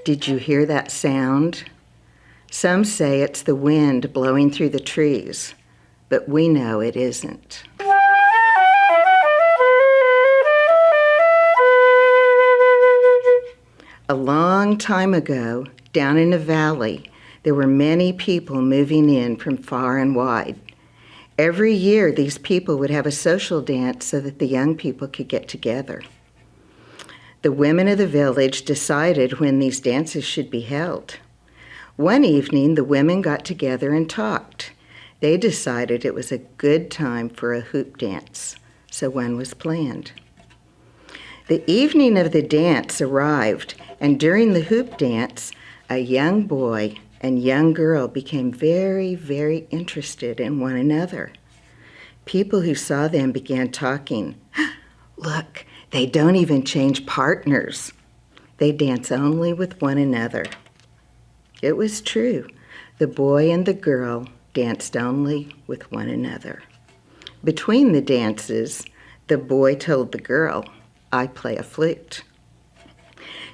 Did you hear that sound? Some say it's the wind blowing through the trees, but we know it isn't. A long time ago, down in a valley, there were many people moving in from far and wide. Every year, these people would have a social dance so that the young people could get together. The women of the village decided when these dances should be held. One evening, the women got together and talked. They decided it was a good time for a hoop dance, so one was planned. The evening of the dance arrived, and during the hoop dance, a young boy and young girl became very, very interested in one another. People who saw them began talking. Look, they don't even change partners. They dance only with one another. It was true. The boy and the girl danced only with one another. Between the dances, the boy told the girl, "I play a flute."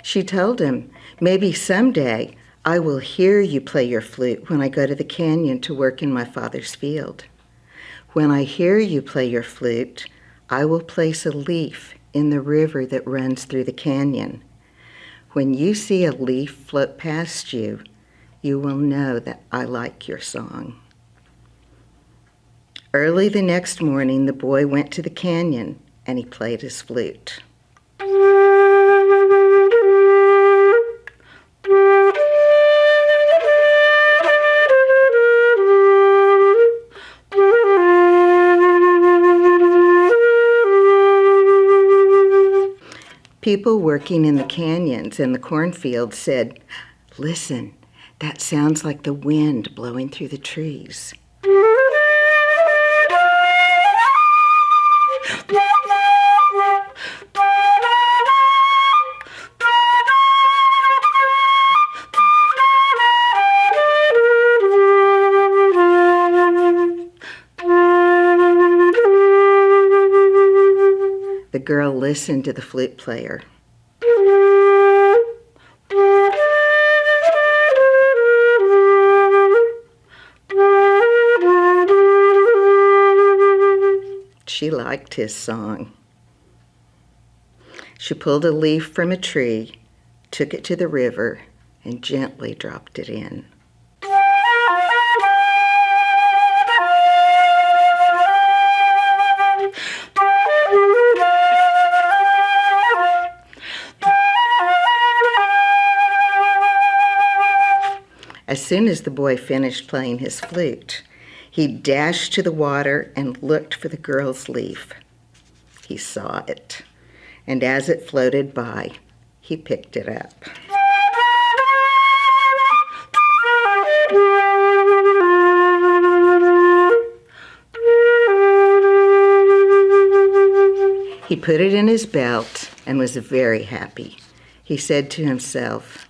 She told him, "Maybe someday I will hear you play your flute when I go to the canyon to work in my father's field. When I hear you play your flute, I will place a leaf in the river that runs through the canyon. When you see a leaf float past you, you will know that I like your song." Early the next morning, the boy went to the canyon and he played his flute. People working in the canyons and the cornfields said, "Listen, that sounds like the wind blowing through the trees." The girl listened to the flute player. She liked his song. She pulled a leaf from a tree, took it to the river, and gently dropped it in. As soon as the boy finished playing his flute, he dashed to the water and looked for the girl's leaf. He saw it, and as it floated by, he picked it up. He put it in his belt and was very happy. He said to himself,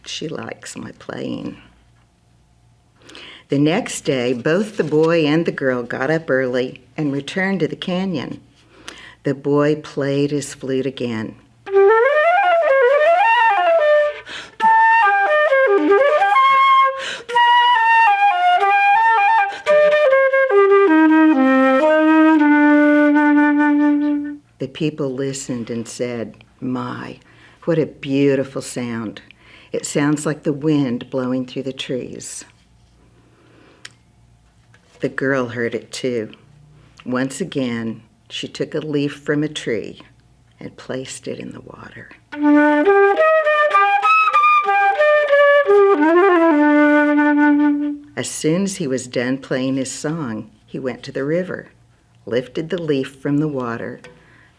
"She likes my playing." The next day, both the boy and the girl got up early and returned to the canyon. The boy played his flute again. The people listened and said, "My, what a beautiful sound. It sounds like the wind blowing through the trees." The girl heard it too. Once again, she took a leaf from a tree and placed it in the water. As soon as he was done playing his song, he went to the river, lifted the leaf from the water,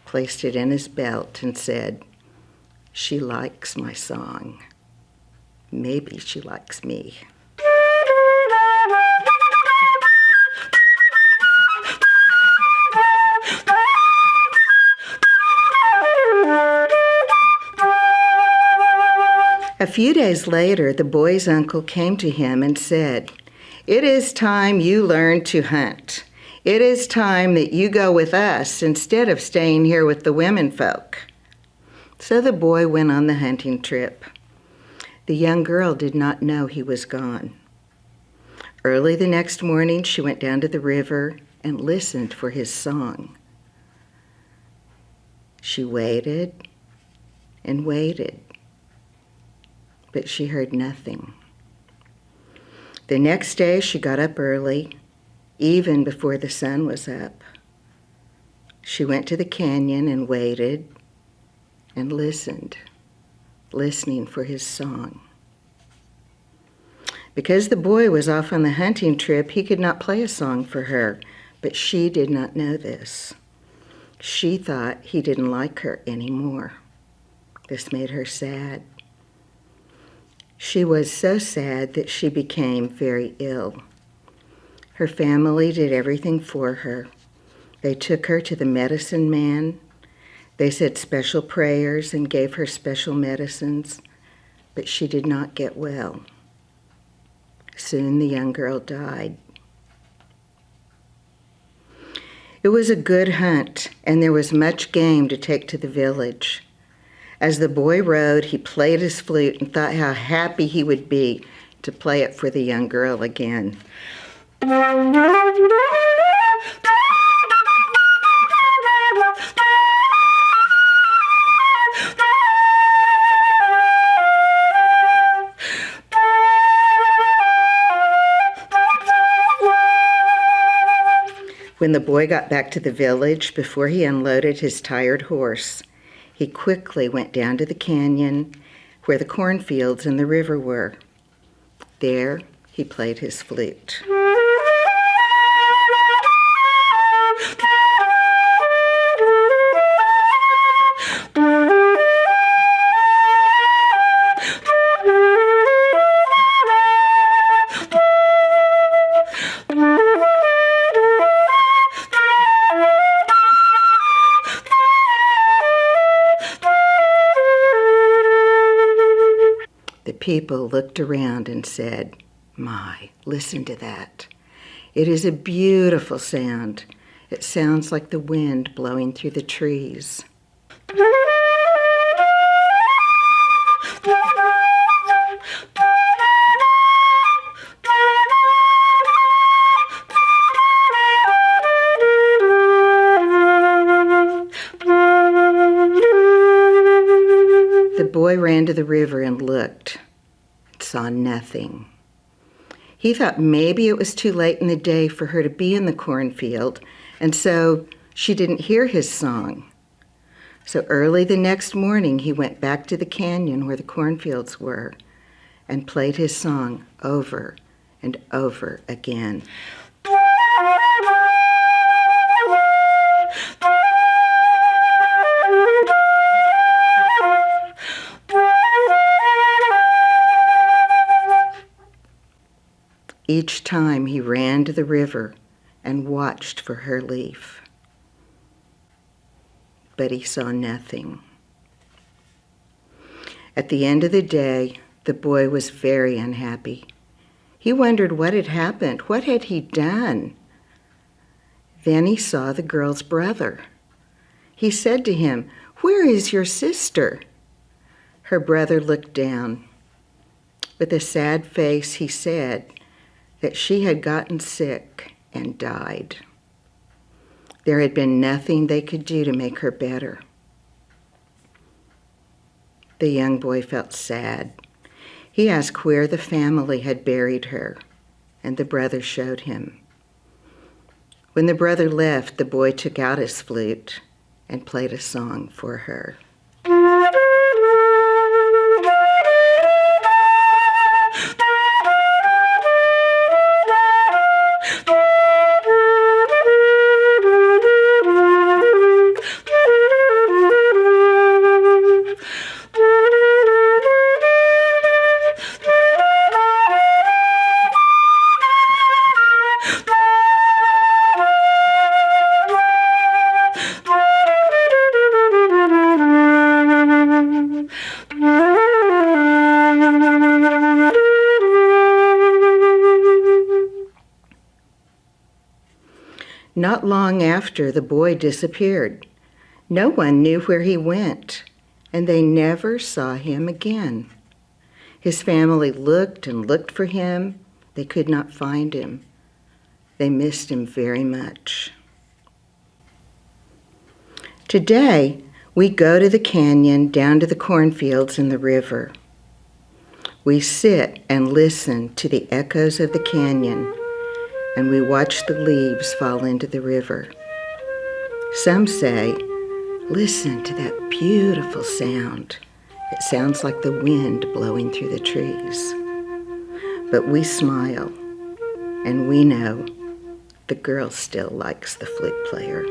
placed it in his belt, and said, "She likes my song. Maybe she likes me." A few days later, the boy's uncle came to him and said, "It is time you learned to hunt. It is time that you go with us instead of staying here with the women folk." So the boy went on the hunting trip. The young girl did not know he was gone. Early the next morning, she went down to the river and listened for his song. She waited and waited, but she heard nothing. The next day, she got up early, even before the sun was up. She went to the canyon and waited and listened, listening for his song. Because the boy was off on the hunting trip, he could not play a song for her, but she did not know this. She thought he didn't like her anymore. This made her sad. She was so sad that she became very ill. Her family did everything for her. They took her to the medicine man. They said special prayers and gave her special medicines, but she did not get well. Soon the young girl died. It was a good hunt, and there was much game to take to the village. As the boy rode, he played his flute and thought how happy he would be to play it for the young girl again. When the boy got back to the village, before he unloaded his tired horse, he quickly went down to the canyon where the cornfields and the river were. There, he played his flute. People looked around and said, "My, listen to that. It is a beautiful sound. It sounds like the wind blowing through the trees." The boy ran to the river and looked. Saw nothing. He thought maybe it was too late in the day for her to be in the cornfield, and so she didn't hear his song. So early the next morning, he went back to the canyon where the cornfields were and played his song over and over again. Each time he ran to the river and watched for her leaf. But he saw nothing. At the end of the day, the boy was very unhappy. He wondered what had happened. What had he done? Then he saw the girl's brother. He said to him, "Where is your sister?" Her brother looked down. With a sad face, he said that she had gotten sick and died. There had been nothing they could do to make her better. The young boy felt sad. He asked where the family had buried her, and the brother showed him. When the brother left, the boy took out his flute and played a song for her. Not long after, the boy disappeared. No one knew where he went, and they never saw him again. His family looked and looked for him. They could not find him. They missed him very much. Today, we go to the canyon, down to the cornfields and the river. We sit and listen to the echoes of the canyon, and we watch the leaves fall into the river. Some say, listen to that beautiful sound. It sounds like the wind blowing through the trees. But we smile, and we know the girl still likes the flute player.